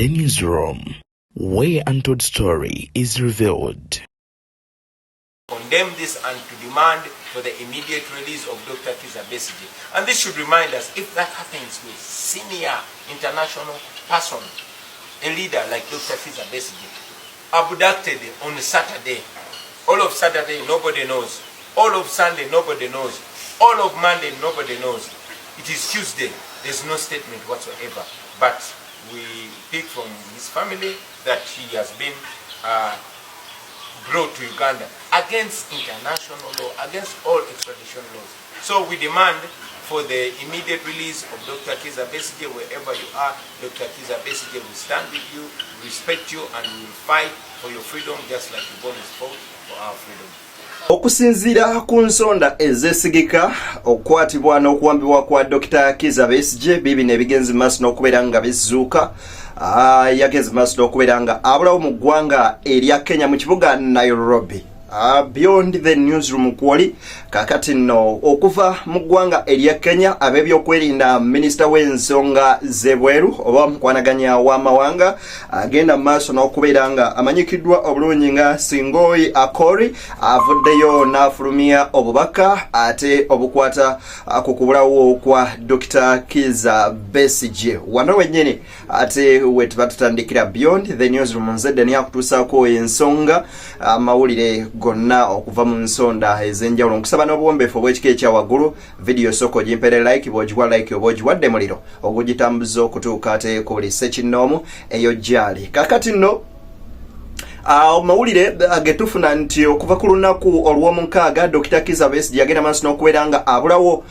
The newsroom, where untold story is revealed. Condemn this and to demand for the immediate release of Dr. Kizza Besigye. And this should remind us, if that happens with senior international person, a leader like Dr. Kizza Besigye, abducted on Saturday, all of Saturday nobody knows, all of Sunday nobody knows, all of Monday nobody knows. It is Tuesday, there's no statement whatsoever. But we pick from his family that he has been brought to Uganda against international law, against all extradition laws. So we demand for the immediate release of Dr. Kizza Besigye. Wherever you are, Dr. Kizza Besigye will stand with you, respect you, and we will fight for your freedom just like you've always fought for our freedom. Okusinzira ku nsonda ezesigika okwatibwa n'okuwambibwa kwa Dr. Kizza Besigye bibino ebigenzi maaso n'okubeera nga bizuuka yagenze maaso n'okubeera nga abulawo mu ggwanga erya Kenya mu kibuga Nairobi. Beyond the newsroom kwoli kakati no okuva mu ggwanga erya Kenya ab'ebyokwerinda minisita w'ensonga z'ebweru oba mukwanaganya w'amawanga agenda maaso n'okubeera nga amanyikiddwa obulungi nga Singoyi Akori avuddeyo n'afulumya obubaka ate obukwata ku kubulawo kwa Dr. Kizza Besigye. Wano wennyini ate wetuba tutandikira Beyond the newsroom nzedde ni akutuusaako ensonga amawulire gonna okuva mu nsonda ez'enjawulo. Nkusaba n'obuwombeefu obw'ekika ekya waggulu video soko gimpere like bw'ogiwa like oba ogiwadde muliro ogugitambuza okutuuka ate ku buli ssekinnoomu eyo gyali. Kakati nno mawulire agetufuna nti okuva ku lunaku olw'omukaaga Dr. Kizza Besigye yagenda maaso n'okubeera nga abulawo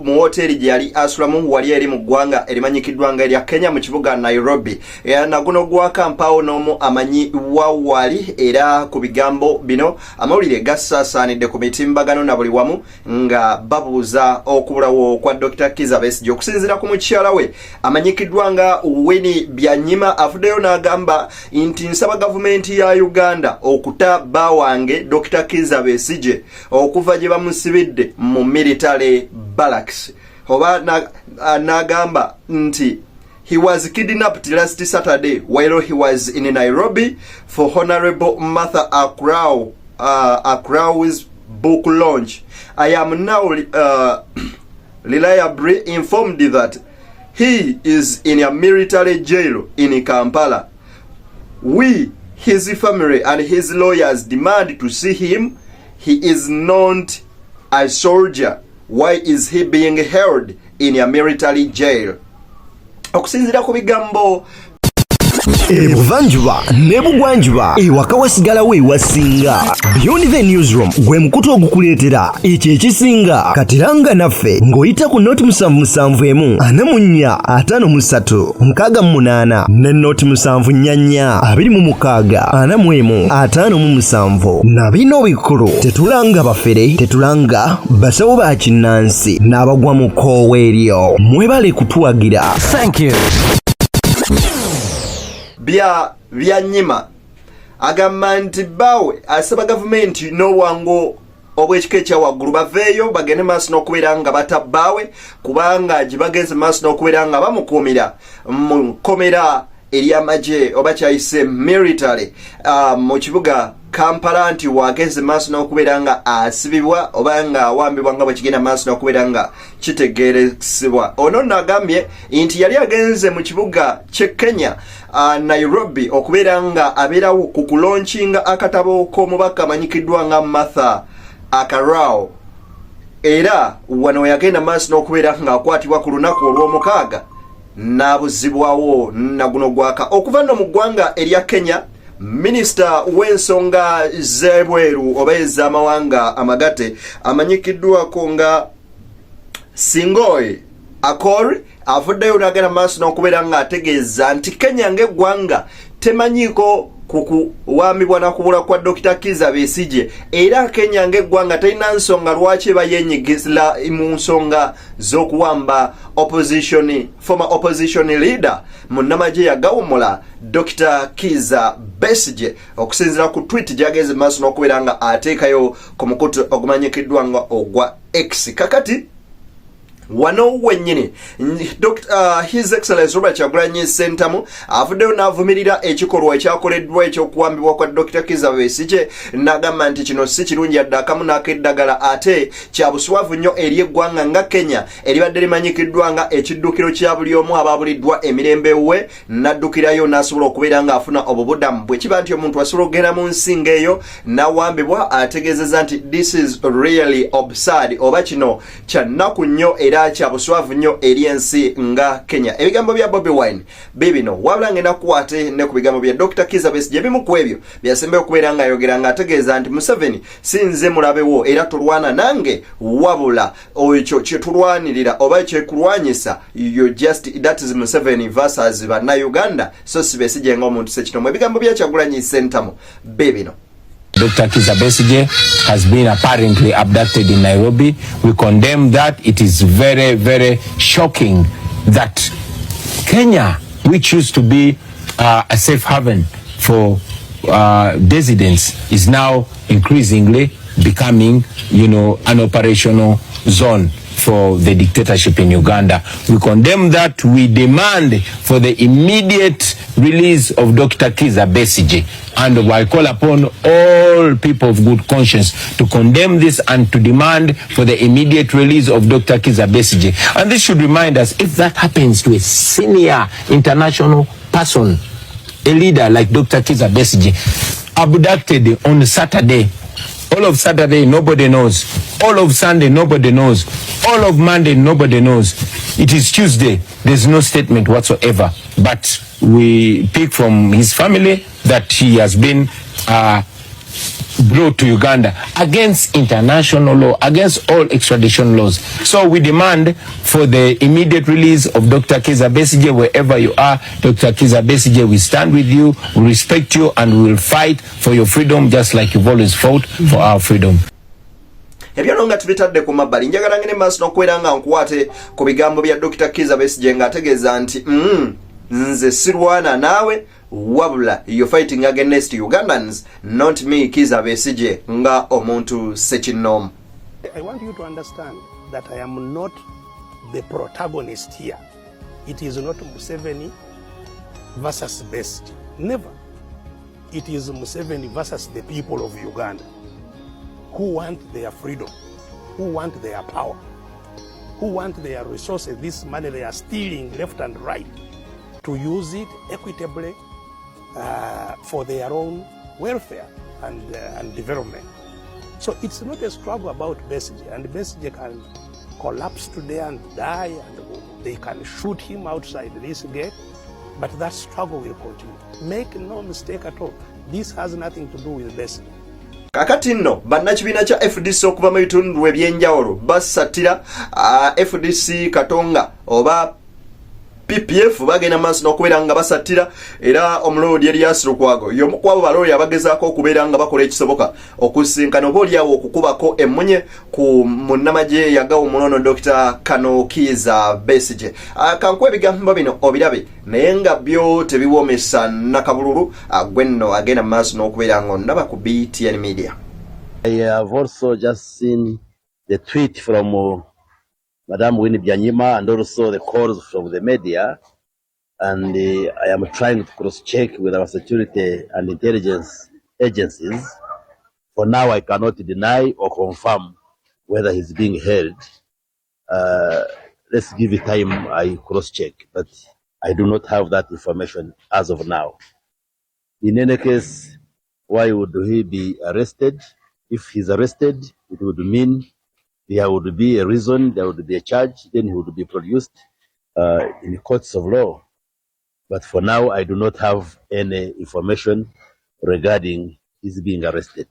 mu hoteri gye yali asulamu wali eri mu ggwanga erimanyikiddwa nga erya Kenya mu kibuga Nairobi. Era guno gwa kampaawo n'omu amanyi wawali era ku bigambo bino amawulire gasaasaanidde ku mitimbagano na buli wamu nga babuuza okubulawo kwa Dr. Kizza Besigye. Okusinziira ku mukyala we amanyikiddwa nga Winnie Byanyima avuddeyo n'agamba nti nsaba gavumenti ya Uganda okuta bawange Dr. Kizza Besigye okuva gye bamusibidde mu military barracks. Oba n'agamba nti he was kidnapped last Saturday while he was in Nairobi for Honorable Martha Akraw's book launch. I am now reliably informed that he is in a military jail in Kampala. We, his family and his lawyers, demand to see him. He is not a soldier. Why is he being held in a military jail? Okusinzira ku bigambo Ebuvanjuba nebugwanjuba ewaka wasigala we wasinga. Beyond the newsroom gwe mukutu ogukuleetera ekyo ekisinga katiranga naffe ng'oyita ku noti 771 4453 68 ne noti 744 26 45 na bino bikulu tetulanga bafere tetulanga basawo ba kinnansi n'abagwa mu koowa eryo. Mwebale kutuwagira. Thank you. Byanyima agamba nti bawe asaba gavumenti n'obwangu obw'ekika ekya waggulu baveeyo bagende maaso n'okubeera nga batabbawe kubanga gye bagenze maaso n'okubeera nga bamukuumira mu nkomera ery'amagye oba kyayise military mu kibuga Kampala nti wagenze maaso n'okubeera nga asibibwa oba nga awambibwa nga bwe kigenda maaso n'okubeera nga kitegeeresebwa. Ono n'agambye nti yali agenze mu kibuga ky'e Kenya Nairobi okubeera nga abeerawo ku kulaunchinga akatabo k'omubaka amanyikiddwa nga Martha Akraw's. Era wano yagenda maaso n'okubeera nga akwatibwa ku lunaku olw'omukaaga n'abuzibwawo naguno gwaka. Okuva nno mu ggwanga erya Kenya Minisita w'ensonga z'ebweru oba ez'amawanga amagate amanyikiddwako nga Singoyi Akori avuddeyo n'agenda maaso n'okubeera nga ategeeza nti Kenya ng'eggwanga temanyiiko ku kuwambibwa na kubula kwa Dr. Kizza Besigye era Kenya ng'eggwanga terina nsonga lwaki bayenyigiza mu nsonga z'okuwamba former opposition leader munnamagye yagawumula Dr. Kizza Besigye. Okusinziira ku tweet gyageze maaso n'okubeera nga ateekayo ku mukutu ogumanyikiddwa nga ogwa X. Kakati wano wennyini His Excellency Robert Kyagulanyi Ssentamu avuddeyo n'avumirira ekikolwa ekyakoleddwa ekyokuwambibwa kwa Dr. Kizza Besigye n'agamba nti kino si kirungi yadde akamu n'akeddagala ate kya buswavu nnyo eri eggwanga nga Kenya eribadde limanyikiddwa nga ekiddukiro kya buli omu ababuliddwa emirembe we n'addukirayo n'asobola okubeera ng'afuna obubudamu bwe kiba nti omuntu asobola okugenda mu nsinga eyo n'awambibwa ategeezezza nti this is really absurd oba kino kya nnaku nnyo era kya buswavu nnyo eri ensi nga Kenya. Ebigambo bya Bobi Wine bibino wabula ngenda kukwate ne ku bigambo bya Dr. Kizza Besigye bimu ku ebyo byasembe okubeera nga ayogera nga ategeeza nti Museveni sinze mulabewo era tulwana nange wabula ekyo kye tulwanirira oba kye kulwanyisa that is Museveni versus Bannayuganda so si Besigye ng'omuntu sekitomu. Ebigambo bya Kyagulanyi Ssentamu bibino. Dr. Kizza Besigye has been apparently abducted in Nairobi. We condemn that. It is very, very shocking that Kenya, which used to be a safe haven for dissidents, is now increasingly becoming, an operational zone for the dictatorship in Uganda. We condemn that. We demand for the immediate release of Dr. Kizza Besigye. And I call upon all people of good conscience to condemn this and to demand for the immediate release of Dr. Kizza Besigye. And this should remind us, if that happens to a senior international person, a leader like Dr. Kizza Besigye, abducted on Saturday, all of Saturday, nobody knows. All of Sunday, nobody knows. All of Monday, nobody knows. It is Tuesday. There's no statement whatsoever. But we pick from his family that he has been brought to Uganda against international law, against all extradition laws. So we demand for the immediate release of Dr. Kizza Besigye wherever you are. Dr. Kizza Besigye, we stand with you, we respect you, and we will fight for your freedom just like you've always fought for our freedom. Ebyo nga tubitadde ku mabbali njagala ngene maaso n'okubeera nga nkwate ku bigambo bya Dr. Kizza Besigye ng'ategeeza nti nze sirwana naawe wabula you're fighting against Ugandans, not me Kizza Besigye nga omuntu sekinoomu. I want you to understand that I am not the protagonist here. It is not Museveni versus Besigye. Never. It is Museveni versus the people of Uganda who want their freedom, who want their power, who want their resources, this money they are stealing left and right, to use it equitably for their own welfare and development. So it's not a struggle about Besigye, and Besigye can collapse today and die, and they can shoot him outside this gate, but that struggle will continue. Make no mistake at all, this has nothing to do with Besigye. Kakati nno bannakibiina kya FDC okuva mu bitundu ebyenjawulo basatira FDC Katonga oba PPF bagenda maaso n'okubeera nga basatira era omuloodi Erias Lukwago y'omu ku abo balooya abagezaako okubeera nga bakola ekisoboka okusinkana oba oliawo okukubako emmunye ku munnamagye yagawa omunono Dr. Kizza Besigye. Kankuwa ebigambo bino obirabe naye nga byo tebiwoomesa nakabululu gwe nno agenda maaso n'okubeera nga onnaba ku BTN Media. I have also just seen the tweet from Madam Winnie Byanyima and also the calls from the media, and I am trying to cross-check with our security and intelligence agencies. For now, I cannot deny or confirm whether he's being held. Let's give it time, I cross-check, but I do not have that information as of now. In any case, why would he be arrested? If he's arrested, it would mean there would be a reason, there would be a charge, then he would be produced in the courts of law. But for now, I do not have any information regarding his being arrested.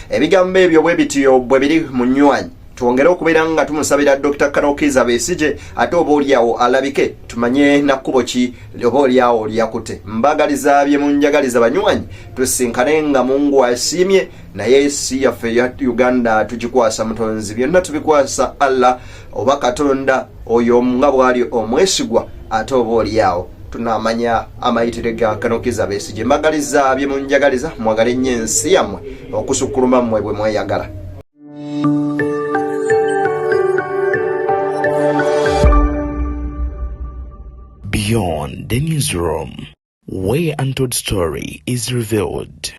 Ebigambo ebyo bwe bityo bwe biri mu nnywanyi twongere okubeera nga tumusabira Dr. Kizza Besigye ate oba oliawo alabike tumanye nakkubo ki oba oliawo lyakute. Mbagaliza bye munjagaliza banywanyi tusinkane nga Mungu asiimye naye si yaffe ya Uganda tugikwasa mutonzi byonna tubikwasa Allah oba Katonda oyo nga bwali omwesigwa ate oba oliawo tunamanya amayitire ga Kizza Besigye. Mbagaliza bye munjagaliza mwagale nnyo ensi yammwe okusukkuluma mmwe bwe mweyagala. Beyond the newsroom, where untold story is revealed.